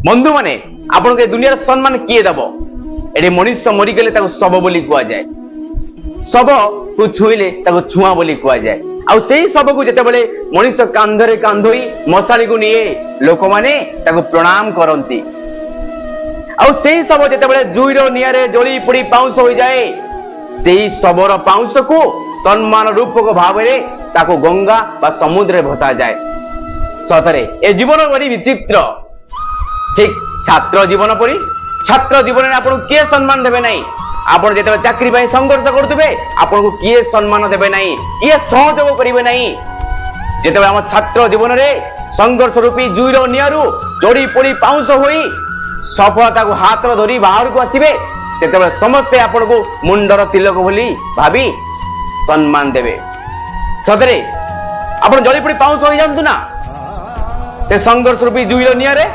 बंधु माने आपण के दुनिया सम्मान किए दब एटे मनुष्य मरीगले शव बोली कुआ जाए शव को छुईले छुआ बोली कुआ जाए आउ सेही शव को जेतेबेले मनुष्य कांधरे कांधोई मशाणी को निये लोक माने ताको प्रणाम करंती आउ सेही शव जेतेबेले जुईरो नियारे जळी पुड़ी पाउंस होई जाए सेही शवर पाउंस को सम्मान रूपक भाव में ताको गंगा बा समुद्र भसा जाए सतरे ए जीवन बड़ी विचित्र ठीक छात्र जीवन परी छात्र जीवन में आपको किए सम्मान देवे नहीं आपण जेते चाकरी पाई संघर्ष करथबे आपन को किए सम्मान देवे नहीं किए सहयोग करिवे नहीं जेते हम छात्र जीवन रे संघर्ष रूपी जुईरो नियारू जोड़ी पोड़ी पाउंस होई सफलता को हाथ में धरी बाहर को आसीबे सेते समस्ते आपन को मुंडर तिलक बोली भाभी सम्मान देवे सदरे आपण जड़ी पोड़ी पाउंस होई जानतु ना से संघर्ष रूपी जुईरो नियारे